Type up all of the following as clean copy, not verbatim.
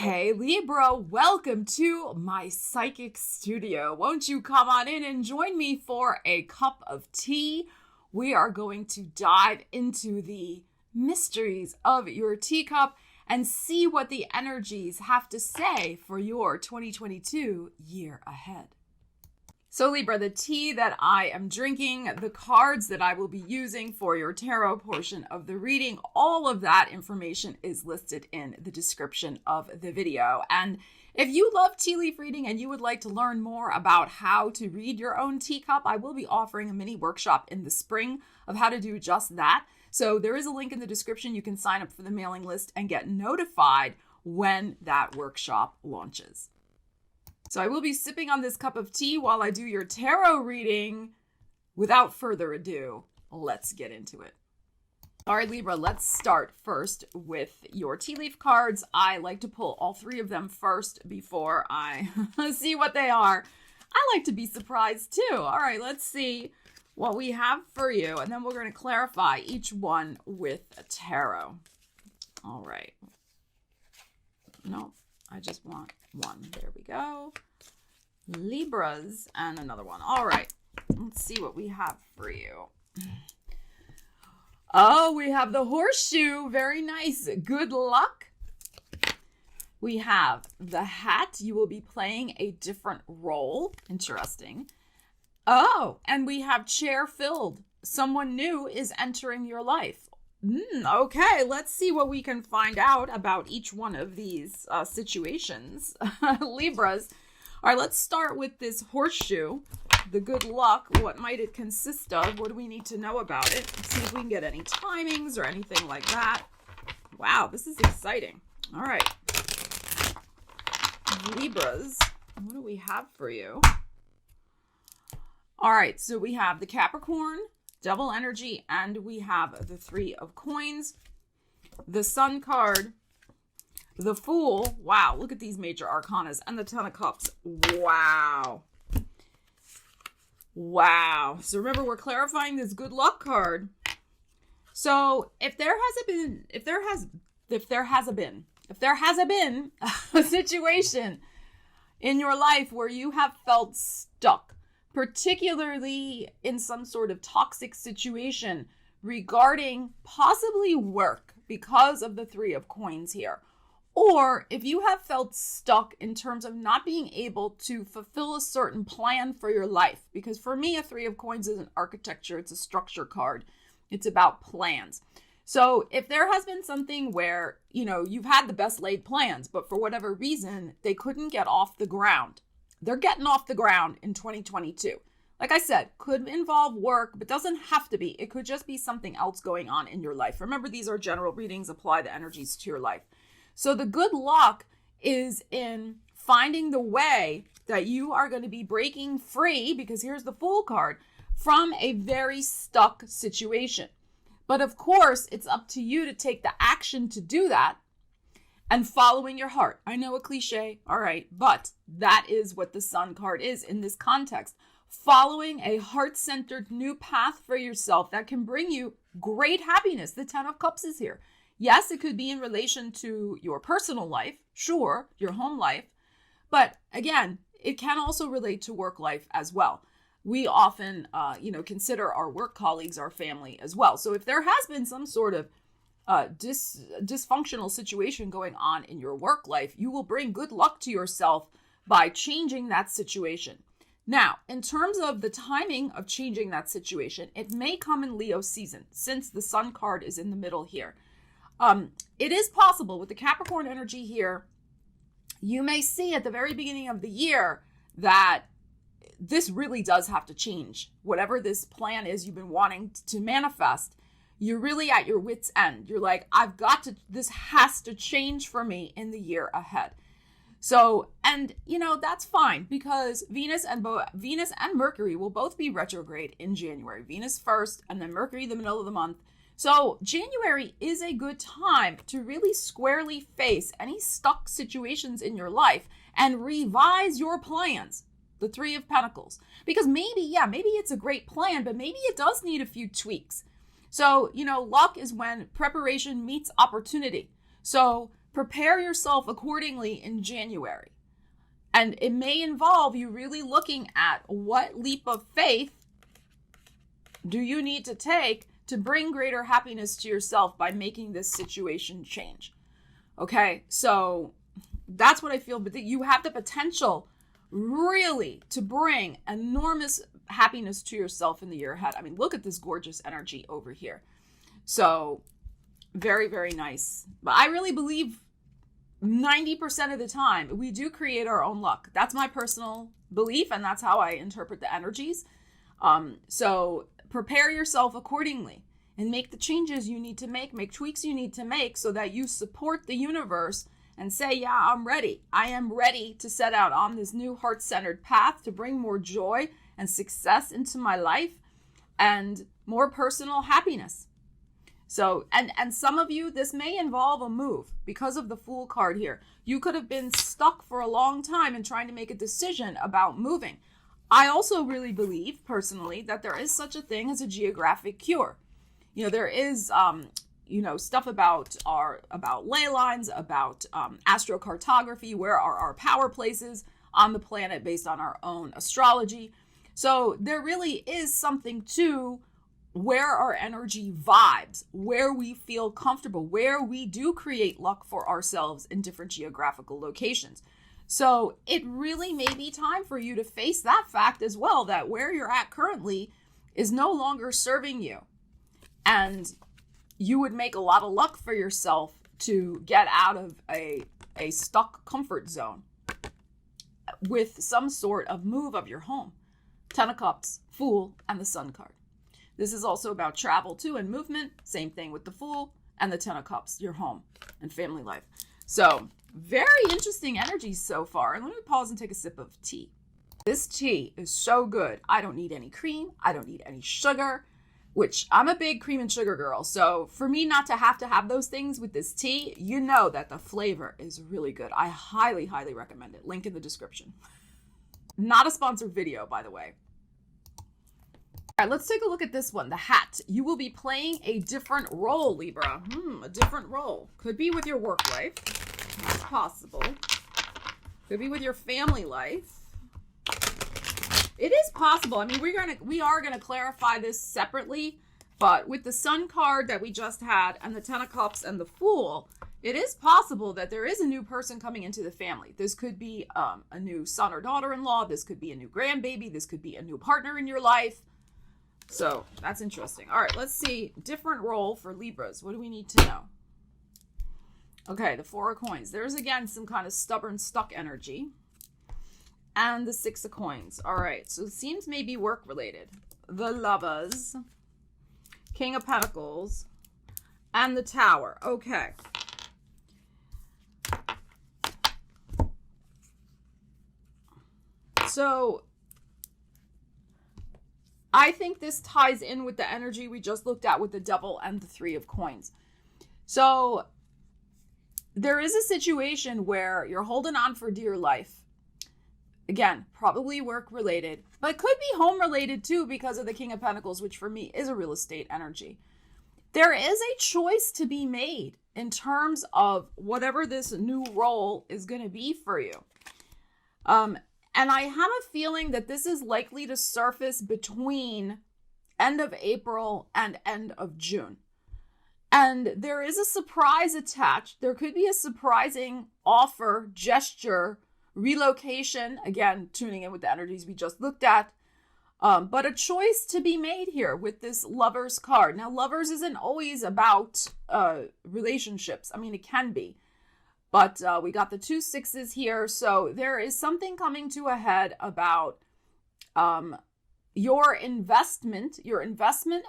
Hey Libra, welcome to my psychic studio. Won't you come on in and join me for a cup of tea? We are going to dive into the mysteries of your teacup and see what the energies have to say for your 2022 year ahead. So Libra, the tea that I am drinking, the cards that I will be using for your tarot portion of the reading, all of that information is listed in the description of the video. And if you love tea leaf reading and you would like to learn more about how to read your own teacup, I will be offering a mini workshop in the spring of how to do just that. So there is a link in the description. You can sign up for the mailing list and get notified when that workshop launches. So I will be sipping on this cup of tea while I do your tarot reading. Without further ado, let's get into it. All right, Libra, let's start first with your tea leaf cards. I like to pull all three of them first before I see what they are. I like to be surprised too. All right, let's see what we have for you. And then we're going to clarify each one with a tarot. All right. No, I just want one. There we go. Libras and another one. All right. Let's see what we have for you. Oh, we have the horseshoe. Very nice. Good luck. We have the hat. You will be playing a different role. Interesting. Oh, and we have chair filled. Someone new is entering your life. Okay, let's see what we can find out about each one of these situations. Libras. All right, let's start with this horseshoe. The good luck. What might it consist of? What do we need to know about it? Let's see if we can get any timings or anything like that. Wow, this is exciting. All right. Libras, what do we have for you? All right, so we have the Capricorn, Devil energy, and we have the Three of Coins, the Sun card, the Fool. Wow, look at these major arcanas, and the Ten of Cups. Wow. Wow. So remember, we're clarifying this good luck card. So if there has been a situation in your life where you have felt stuck, particularly in some sort of toxic situation regarding possibly work because of the Three of Coins here. Or if you have felt stuck in terms of not being able to fulfill a certain plan for your life. Because for me, a Three of Coins is an architecture. It's a structure card. It's about plans. So if there has been something where, you've had the best laid plans, but for whatever reason, they couldn't get off the ground. They're getting off the ground in 2022. Like I said, could involve work, but doesn't have to be. It could just be something else going on in your life. Remember, these are general readings. Apply the energies to your life. So the good luck is in finding the way that you are going to be breaking free, because here's the Fool card, from a very stuck situation. But of course, it's up to you to take the action to do that. And following your heart. I know a cliche, all right, but that is what the Sun card is in this context. Following a heart-centered new path for yourself that can bring you great happiness. The Ten of Cups is here. Yes, it could be in relation to your personal life, sure, your home life, but again, it can also relate to work life as well. We often, consider our work colleagues our family as well. So if there has been some sort of dysfunctional situation going on in your work life, you will bring good luck to yourself by changing that situation. Now, in terms of the timing of changing that situation, it may come in Leo season, since the Sun card is in the middle here. It is possible with the Capricorn energy here, you may see at the very beginning of the year that this really does have to change. Whatever this plan is you've been wanting to manifest, you're really at your wit's end. You're like, this has to change for me in the year ahead. So, and that's fine, because Venus and Mercury will both be retrograde in January. Venus first and then Mercury the middle of the month. So January is a good time to really squarely face any stuck situations in your life and revise your plans. The Three of Pentacles. Because maybe it's a great plan, but maybe it does need a few tweaks. So, luck is when preparation meets opportunity. So prepare yourself accordingly in January. And it may involve you really looking at what leap of faith do you need to take to bring greater happiness to yourself by making this situation change. Okay, so that's what I feel. But you have the potential really to bring enormous happiness to yourself in the year ahead. I mean, look at this gorgeous energy over here. So very, very nice. But I really believe 90% of the time we do create our own luck. That's my personal belief, and that's how I interpret the energies. So prepare yourself accordingly and make the changes you need to make tweaks you need to make so that you support the universe and say, yeah, I'm ready. I am ready to set out on this new heart-centered path to bring more joy and success into my life and more personal happiness. So, and some of you, this may involve a move because of the Fool card here. You could have been stuck for a long time in trying to make a decision about moving. I also really believe personally that there is such a thing as a geographic cure. You know, there is, stuff about ley lines, about astrocartography, where are our power places on the planet based on our own astrology. So there really is something to where our energy vibes, where we feel comfortable, where we do create luck for ourselves in different geographical locations. So it really may be time for you to face that fact as well, that where you're at currently is no longer serving you. And you would make a lot of luck for yourself to get out of a stuck comfort zone with some sort of move of your home. Ten of Cups, Fool, and the Sun card. This is also about travel too and movement. Same thing with the Fool and the Ten of Cups, your home and family life. So very interesting energies so far. And let me pause and take a sip of tea. This tea is so good. I don't need any cream. I don't need any sugar, which I'm a big cream and sugar girl. So for me not to have those things with this tea, you know that the flavor is really good. I highly, highly recommend it. Link in the description. Not a sponsored video, by the way. All right, let's take a look at this one, the hat. You will be playing a different role, Libra. A different role. Could be with your work life. It's possible. Could be with your family life. It is possible. I mean, we are gonna clarify this separately, but with the Sun card that we just had and the Ten of Cups and the Fool, it is possible that there is a new person coming into the family. This could be a new son or daughter-in-law. This could be a new grandbaby. This could be a new partner in your life. So that's interesting. All right, let's see. Different role for Libras. What do we need to know? Okay, the Four of Coins. There's, again, some kind of stubborn, stuck energy. And the Six of Coins. All right, so it seems maybe work-related. The Lovers. King of Pentacles. And the Tower. Okay. So I think this ties in with the energy we just looked at with the Devil and the Three of Coins. So there is a situation where you're holding on for dear life. Again, probably work related, but could be home related too because of the King of Pentacles, which for me is a real estate energy. There is a choice to be made in terms of whatever this new role is going to be for you. And I have a feeling that this is likely to surface between end of April and end of June. And there is a surprise attached. There could be a surprising offer, gesture, relocation. Again, tuning in with the energies we just looked at. But a choice to be made here with this Lovers card. Now, Lovers isn't always about relationships. I mean, it can be. But we got the 2 sixes here. So there is something coming to a head about your investment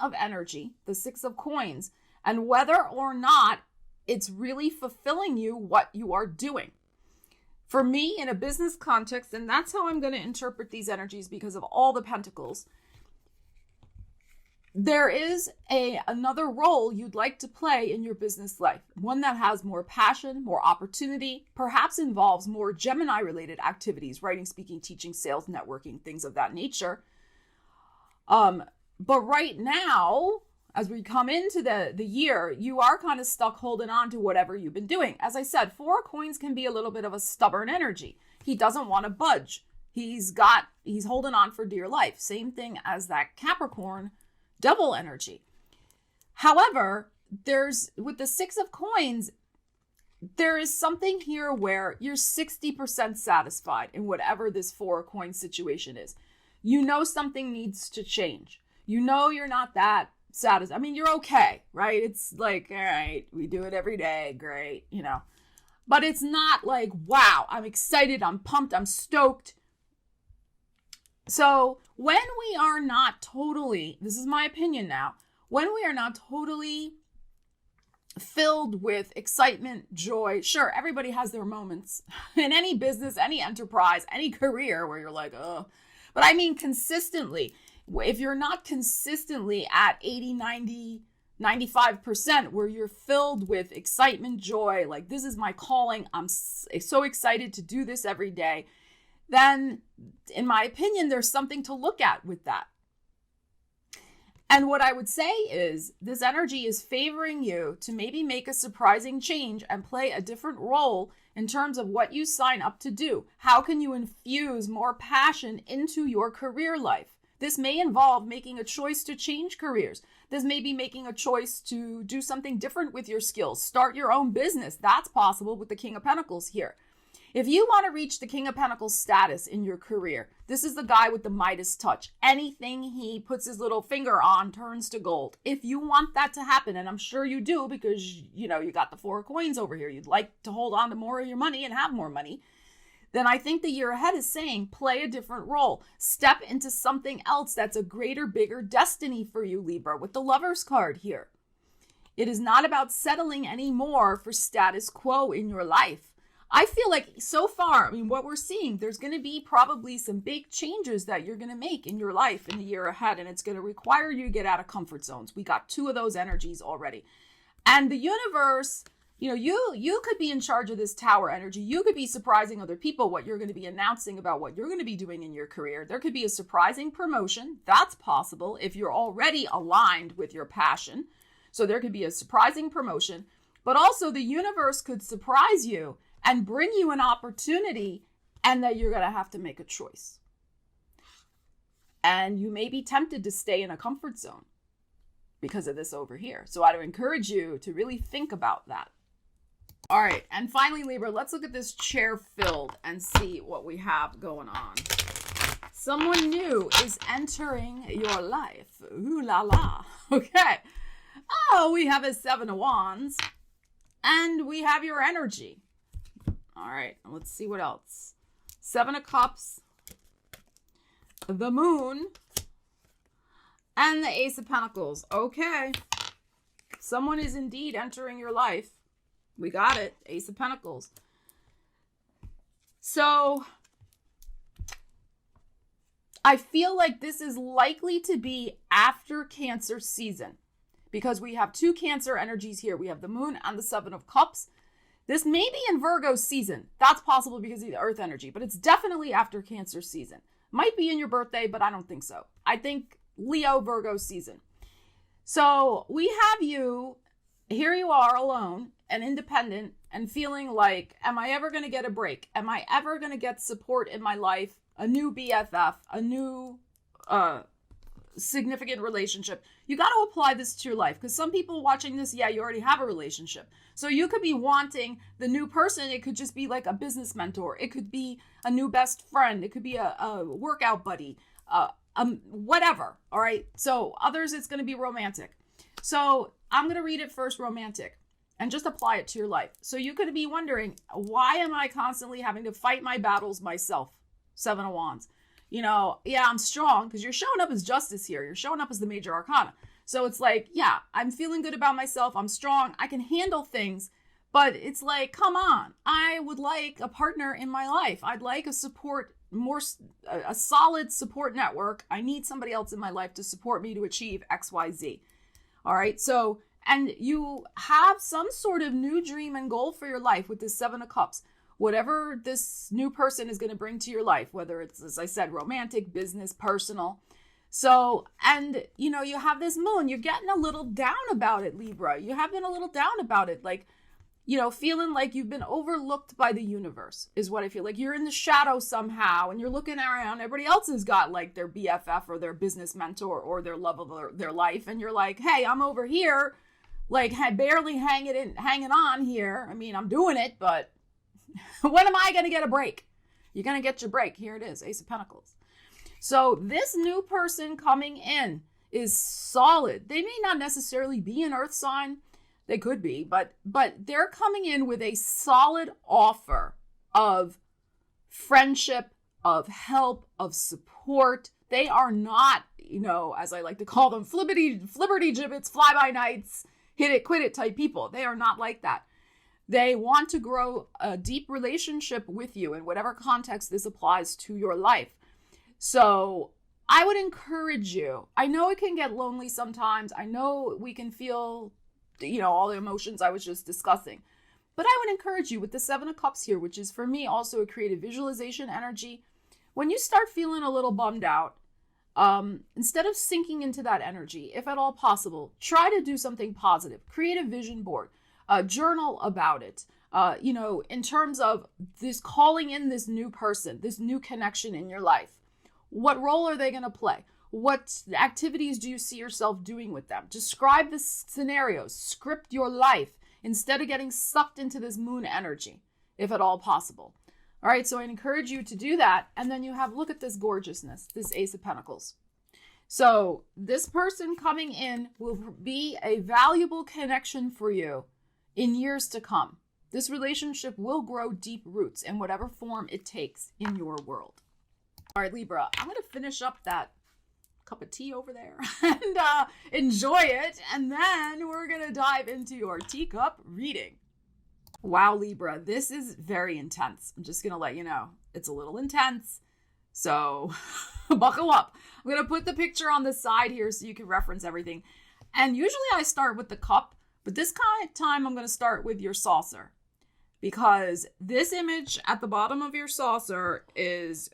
of energy, the 6 of Coins, and whether or not it's really fulfilling you what you are doing. For me, in a business context, and that's how I'm going to interpret these energies because of all the pentacles, there is another role you'd like to play in your business life. One that has more passion, more opportunity, perhaps involves more Gemini-related activities, writing, speaking, teaching, sales, networking, things of that nature. But right now, as we come into the year, you are kind of stuck holding on to whatever you've been doing. As I said, 4 of coins can be a little bit of a stubborn energy. He doesn't want to budge. He's holding on for dear life. Same thing as that Capricorn devil energy. However, with the 6 of coins, there is something here where you're 60% satisfied in whatever this 4 of coins situation is. You know something needs to change. You know you're not that satisfied. I mean, you're okay, right? It's like, all right, we do it every day. Great, But it's not like, wow, I'm excited, I'm pumped, I'm stoked. So when we are not totally, this is my opinion now, when we are not totally filled with excitement, joy, sure, everybody has their moments in any business, any enterprise, any career where you're like, oh, but I mean consistently. If you're not consistently at 80, 90, 95% where you're filled with excitement, joy, like this is my calling, I'm so excited to do this every day, then in my opinion, there's something to look at with that. And what I would say is this energy is favoring you to maybe make a surprising change and play a different role in terms of what you sign up to do. How can you infuse more passion into your career life? This may involve making a choice to change careers. This may be making a choice to do something different with your skills. Start your own business. That's possible with the King of Pentacles here. If you want to reach the King of Pentacles status in your career, this is the guy with the Midas touch. Anything he puts his little finger on turns to gold. If you want that to happen, and I'm sure you do because, you got the 4 of coins over here. You'd like to hold on to more of your money and have more money. Then I think the year ahead is saying play a different role. Step into something else that's a greater, bigger destiny for you, Libra, with the Lover's card here. It is not about settling anymore for status quo in your life. I feel like so far, what we're seeing, there's going to be probably some big changes that you're going to make in your life in the year ahead, and it's going to require you to get out of comfort zones. We got 2 of those energies already. And the universe, you could be in charge of this tower energy. You could be surprising other people what you're going to be announcing about what you're going to be doing in your career. There could be a surprising promotion. That's possible if you're already aligned with your passion. So there could be a surprising promotion, but also the universe could surprise you and bring you an opportunity, and that you're going to have to make a choice. And you may be tempted to stay in a comfort zone because of this over here. So I'd encourage you to really think about that. All right. And finally, Libra, let's look at this chair filled and see what we have going on. Someone new is entering your life. Ooh la la. Okay. Oh, we have a 7 of Wands and we have your energy. All right, let's see what else. 7 of Cups, the Moon, and the Ace of Pentacles. Okay, someone is indeed entering your life. We got it, Ace of Pentacles. So I feel like this is likely to be after Cancer season because we have 2 Cancer energies here. We have the Moon and the 7 of Cups. This may be in Virgo season. That's possible because of the Earth energy, but it's definitely after Cancer season. Might be in your birthday, but I don't think so. I think Leo, Virgo season. So we have you, here you are alone and independent and feeling like, am I ever going to get a break? Am I ever going to get support in my life? A new BFF, a new significant relationship. You got to apply this to your life because some people watching this, you already have a relationship. So you could be wanting the new person. It could just be like a business mentor. It could be a new best friend. It could be a workout buddy, whatever. All right. So others, it's going to be romantic. So I'm going to read it first, romantic, and just apply it to your life. So you could be wondering, why am I constantly having to fight my battles myself? 7 of Wands. I'm strong because you're showing up as justice here. You're showing up as the major arcana. So it's like, I'm feeling good about myself. I'm strong. I can handle things, but it's like, come on. I would like a partner in my life. I'd like a solid support network. I need somebody else in my life to support me to achieve XYZ. All right. So, and you have some sort of new dream and goal for your life with this 7 of Cups. Whatever this new person is going to bring to your life, whether it's, as I said, romantic, business, personal. So, and you have this moon, you're getting a little down about it, Libra. You have been a little down about it. Like, feeling like you've been overlooked by the universe is what I feel like. You're in the shadow somehow and you're looking around. Everybody else has got like their BFF or their business mentor or their love of their life. And you're like, hey, I'm over here, like barely hanging on here. I mean, I'm doing it, but when am I going to get a break? You're going to get your break. Here it is, Ace of Pentacles. So this new person coming in is solid. They may not necessarily be an earth sign. They could be, but they're coming in with a solid offer of friendship, of help, of support. They are not, as I like to call them, flibberty gibbets, fly-by-nights, hit it, quit it type people. They are not like that. They want to grow a deep relationship with you in whatever context this applies to your life. So I would encourage you. I know it can get lonely sometimes. I know we can feel all the emotions I was just discussing. But I would encourage you with the Seven of Cups here, which is for me also a creative visualization energy. When you start feeling a little bummed out, instead of sinking into that energy, if at all possible, try to do something positive. Create a vision board, journal about it. In terms of this calling in this new person, this new connection in your life. What role are they going to play? What activities do you see yourself doing with them? Describe the scenarios, script your life instead of getting sucked into this moon energy, if at all possible. All right, so I encourage you to do that. And then look at this gorgeousness, this Ace of Pentacles. So this person coming in will be a valuable connection for you in years to come. This relationship will grow deep roots in whatever form it takes in your world. All right, Libra, I'm going to finish up that cup of tea over there and enjoy it. And then we're going to dive into your teacup reading. Wow, Libra, this is very intense. I'm just going to let you know it's a little intense. So buckle up. I'm going to put the picture on the side here so you can reference everything. And usually I start with the cup, but this kind of time I'm going to start with your saucer because this image at the bottom of your saucer is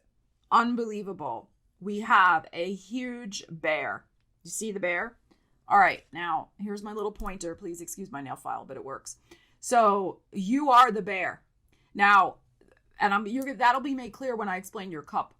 unbelievable. We have a huge bear. You see the bear? All right, now here's my little pointer. Please excuse my nail file, but it works. So you are the bear. Now, and that'll be made clear when I explain your cup.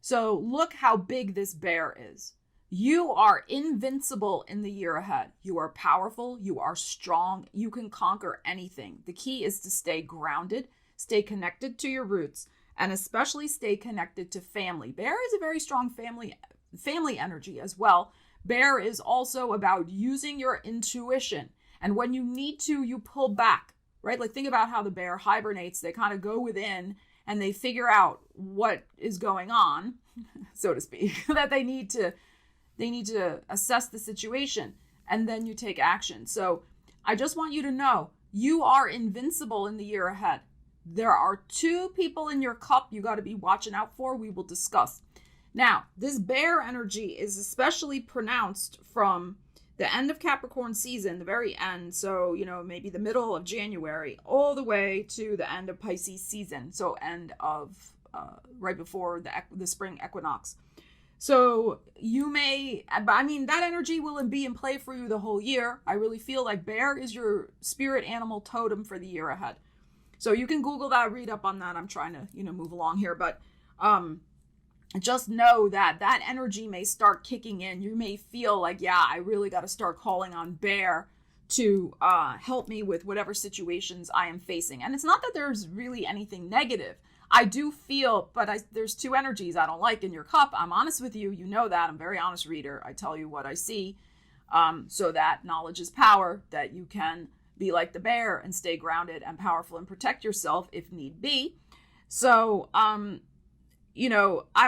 So look how big this bear is. You are invincible in the year ahead. You are powerful. You are strong. You can conquer anything. The key is to stay grounded, stay connected to your roots, and especially stay connected to family. Bear is a very strong family energy as well. Bear is also about using your intuition. And when you need to, you pull back, right? Like think about how the bear hibernates. They kind of go within and they figure out what is going on, so to speak, that they need to assess the situation and then you take action. So I just want you to know you are invincible in the year ahead. There are two people in your cup you got to be watching out for. We will discuss. Now, this bear energy is especially pronounced from the end of Capricorn season, the very end. So, maybe the middle of January all the way to the end of Pisces season. So end of right before the spring equinox. So that energy will be in play for you the whole year. I really feel like bear is your spirit animal totem for the year ahead. So you can Google that, read up on that. I'm trying to, move along here, but just know that energy may start kicking in. You may feel like, I really got to start calling on bear to help me with whatever situations I am facing. And it's not that there's really anything negative. I do feel, but there's two energies I don't like in your cup. I'm honest with you. You know that. I'm a very honest reader. I tell you what I see. So that knowledge is power, that you can be like the bear and stay grounded and powerful and protect yourself if need be. So, I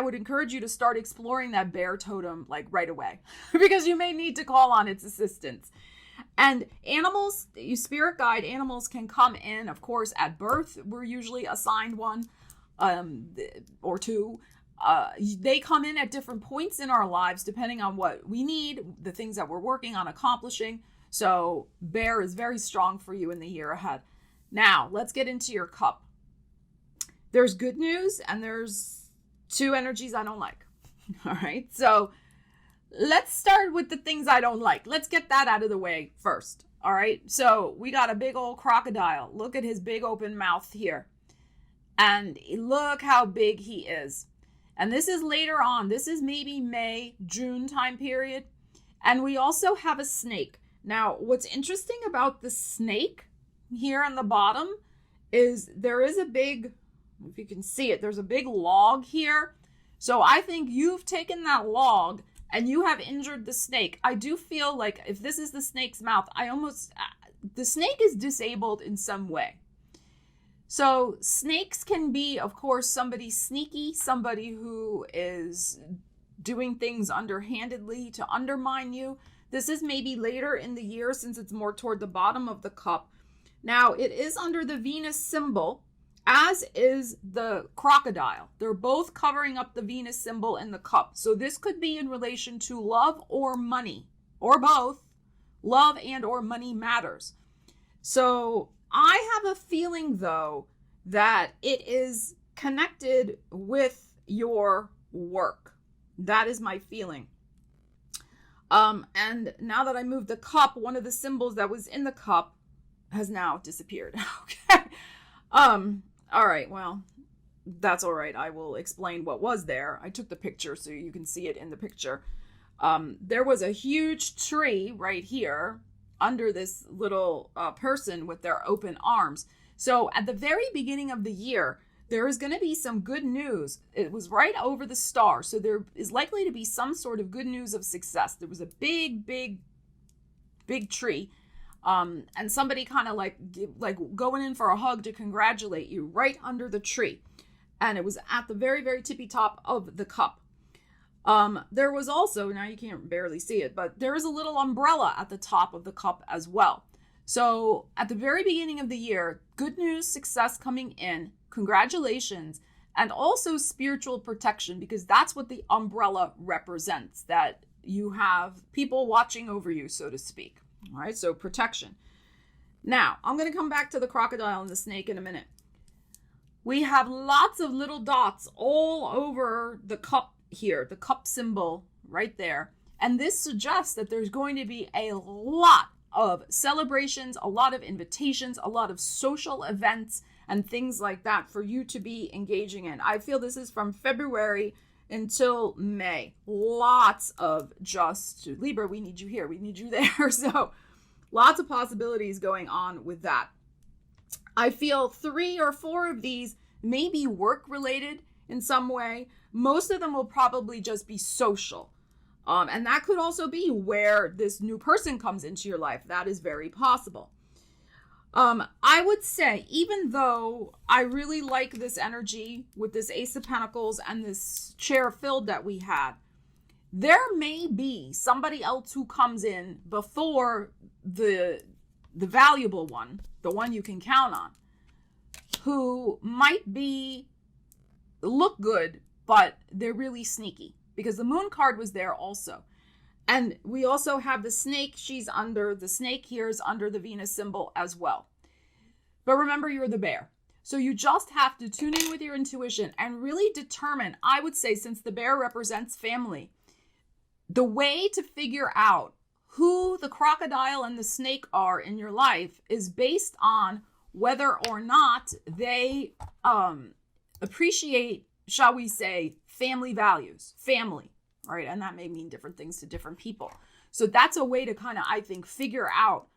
would encourage you to start exploring that bear totem like right away because you may need to call on its assistance. And animals, you spirit guide animals can come in, of course, at birth. We're usually assigned one or two. They come in at different points in our lives, depending on what we need, the things that we're working on accomplishing. So bear is very strong for you in the year ahead. Now, let's get into your cup. There's good news and there's two energies I don't like. All right. So let's start with the things I don't like. Let's get that out of the way first. All right. So we got a big old crocodile. Look at his big open mouth here. And look how big he is. And this is later on. This is maybe May, June time period. And we also have a snake. Now, what's interesting about the snake here on the bottom is there is a big, if you can see it, there's a big log here. So I think you've taken that log and you have injured the snake. I do feel like if this is the snake's mouth, the snake is disabled in some way. So snakes can be, of course, somebody sneaky, somebody who is doing things underhandedly to undermine you. This is maybe later in the year since it's more toward the bottom of the cup. Now, it is under the Venus symbol, as is the crocodile. They're both covering up the Venus symbol in the cup. So this could be in relation to love or money, or both. Love and or money matters. So I have a feeling, though, that it is connected with your work. That is my feeling. And now that I moved the cup, one of the symbols that was in the cup has now disappeared. Okay. All right. Well, that's all right. I will explain what was there. I took the picture so you can see it in the picture. There was a huge tree right here under this little person with their open arms. So at the very beginning of the year, there is going to be some good news. It was right over the star. So there is likely to be some sort of good news of success. There was a big tree. And somebody kind of like going in for a hug to congratulate you right under the tree. And it was at the very, very tippy top of the cup. There was also, now you can't barely see it, but there is a little umbrella at the top of the cup as well. So at the very beginning of the year, good news, success coming in, congratulations, and also spiritual protection, because that's what the umbrella represents, that you have people watching over you, so to speak. All right, so protection. Now, I'm going to come back to the crocodile and the snake in a minute. We have lots of little dots all over the cup here, the cup symbol right there. And this suggests that there's going to be a lot of celebrations, a lot of invitations, a lot of social events and things like that for you to be engaging in. I feel this is from February until May. Lots of just, Libra, we need you here, we need you there. So lots of possibilities going on with that. I feel 3 or 4 of these may be work related in some way. Most of them will probably just be social. And that could also be where this new person comes into your life. That is very possible. I would say, even though I really like this energy with this Ace of Pentacles and this chair filled that we had, there may be somebody else who comes in before the valuable one, the one you can count on, who might look good, but they're really sneaky, because the moon card was there also. And we also have the snake. The snake here is under the Venus symbol as well. But remember, you're the bear. So you just have to tune in with your intuition and really determine, I would say, since the bear represents family, the way to figure out who the crocodile and the snake are in your life is based on whether or not they appreciate, shall we say, family values, family, right? And that may mean different things to different people. So that's a way to kind of, I think, figure out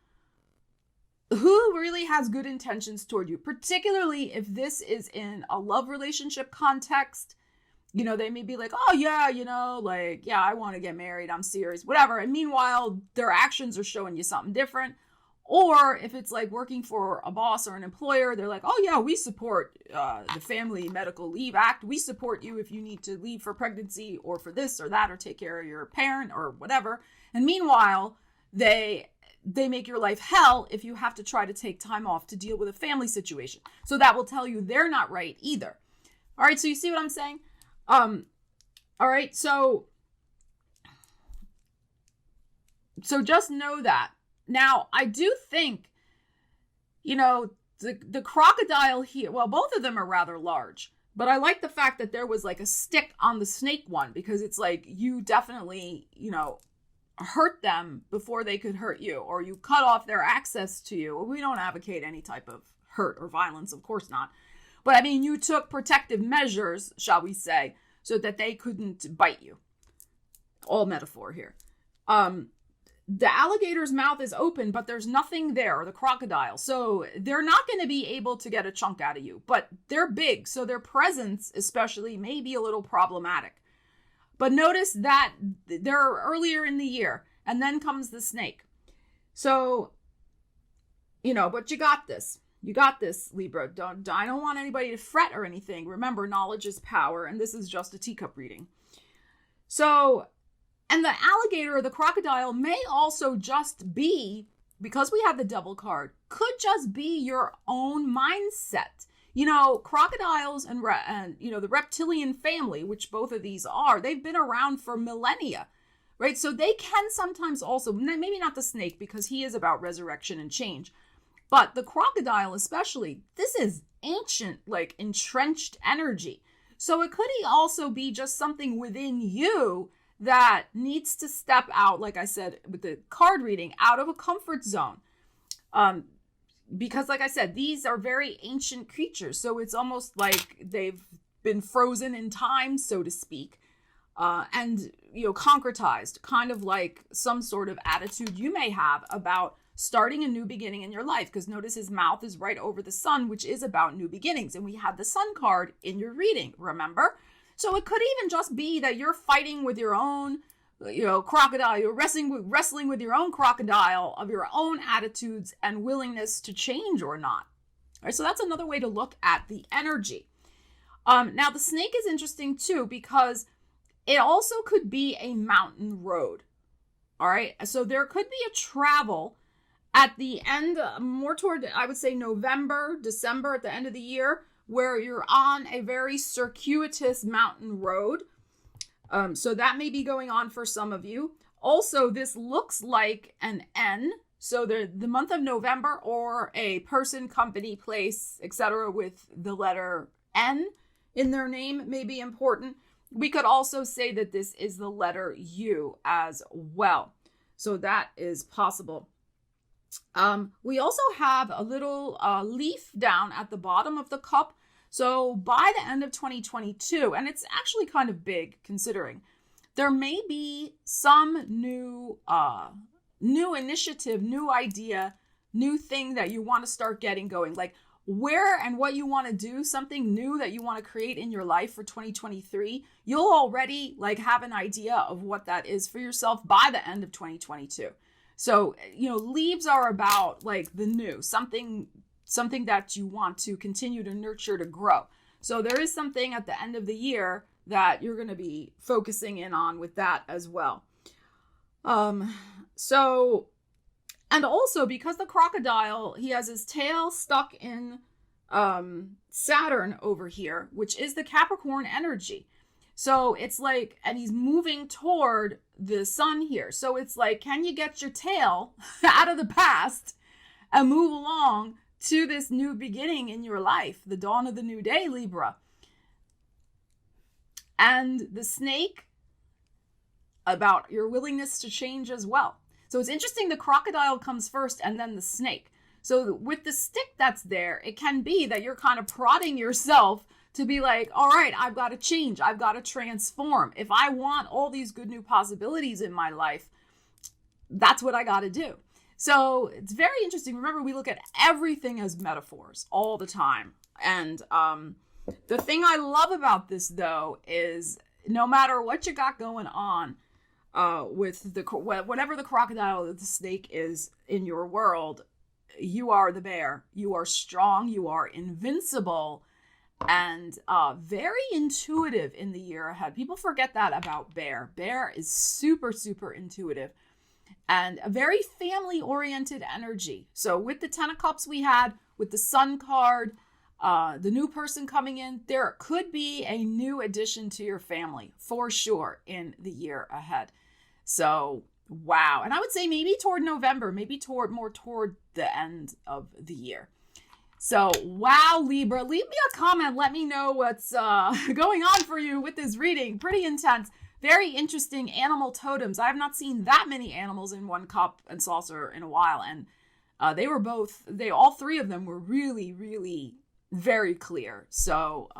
who really has good intentions toward you, particularly if this is in a love relationship context. You know, they may be like, oh yeah, I want to get married, I'm serious, whatever. And meanwhile, their actions are showing you something different. Or if it's like working for a boss or an employer, they're like, oh yeah, we support the Family Medical Leave Act. We support you if you need to leave for pregnancy or for this or that, or take care of your parent or whatever. And meanwhile, they make your life hell if you have to try to take time off to deal with a family situation. So that will tell you they're not right either. All right, so you see what I'm saying? All right, so just know that. Now, I do think, the crocodile here, well, both of them are rather large, But I like the fact that there was like a stick on the snake one, because it's like you definitely, hurt them before they could hurt you, or you cut off their access to you. We don't advocate any type of hurt or violence, of course not. But I mean, you took protective measures, shall we say, so that they couldn't bite you. All metaphor here. The alligator's mouth is open, but there's nothing there, or the crocodile. So they're not going to be able to get a chunk out of you, but they're big. So their presence especially may be a little problematic. But notice that they're earlier in the year, and then comes the snake. So, but you got this. You got this, Libra. I don't want anybody to fret or anything. Remember, knowledge is power, and this is just a teacup reading. So, and the alligator or the crocodile may also just be, because we have the devil card, could just be your own mindset. Crocodiles and the reptilian family, which both of these are, they've been around for millennia, right? So they can sometimes also, maybe not the snake, because he is about resurrection and change, but the crocodile especially, this is ancient, like entrenched energy. So it could also be just something within you that needs to step out, like I said with the card reading, out of a comfort zone. Because like I said, these are very ancient creatures. So it's almost like they've been frozen in time, so to speak, and, concretized, kind of like some sort of attitude you may have about starting a new beginning in your life. Because notice his mouth is right over the sun, which is about new beginnings. And we had the sun card in your reading, remember? So it could even just be that you're fighting with your own, crocodile. You're wrestling with your own crocodile of your own attitudes and willingness to change or not. All right, so that's another way to look at the energy. Now, the snake is interesting too, because it also could be a mountain road. All right, so there could be a travel at the end, more toward, I would say, November, December, at the end of the year, where you're on a very circuitous mountain road. So that may be going on for some of you. Also, this looks like an N. So the month of November, or a person, company, place, etc. with the letter N in their name may be important. We could also say that this is the letter U as well. So that is possible. We also have a little leaf down at the bottom of the cup. So by the end of 2022, and it's actually kind of big considering, there may be some new initiative, new idea, new thing that you want to start getting going. Like where and what you want to do, something new that you want to create in your life for 2023, you'll already have an idea of what that is for yourself by the end of 2022. So, leaves are about the new, something that you want to continue to nurture, to grow. So there is something at the end of the year that you're going to be focusing in on with that as well. And also because the crocodile, he has his tail stuck in Saturn over here, which is the Capricorn energy. So it's and he's moving toward the sun here. So it's can you get your tail out of the past and move along to this new beginning in your life, the dawn of the new day, Libra? And the snake, about your willingness to change as well. So it's interesting, the crocodile comes first and then the snake. So with the stick that's there, it can be that you're kind of prodding yourself to be all right, I've got to change. I've got to transform. If I want all these good new possibilities in my life, that's what I got to do. So it's very interesting. Remember, we look at everything as metaphors all the time. And the thing I love about this, though, is no matter what you got going on with whatever the crocodile or the snake is in your world, you are the bear. You are strong. You are invincible. And very intuitive in the year ahead. People forget that about Bear. Bear is super, super intuitive and a very family-oriented energy. So with the Ten of Cups we had, with the Sun card, the new person coming in, there could be a new addition to your family for sure in the year ahead. So, wow. And I would say maybe toward November, maybe more toward the end of the year. So, wow, Libra, leave me a comment. Let me know what's going on for you with this reading. Pretty intense. Very interesting animal totems. I have not seen that many animals in one cup and saucer in a while. And all three of them were really, really very clear. So,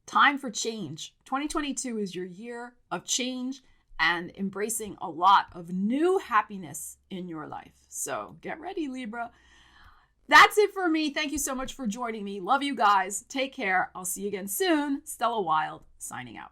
time for change. 2022 is your year of change and embracing a lot of new happiness in your life. So get ready, Libra. That's it for me. Thank you so much for joining me. Love you guys. Take care. I'll see you again soon. Stella Wilde signing out.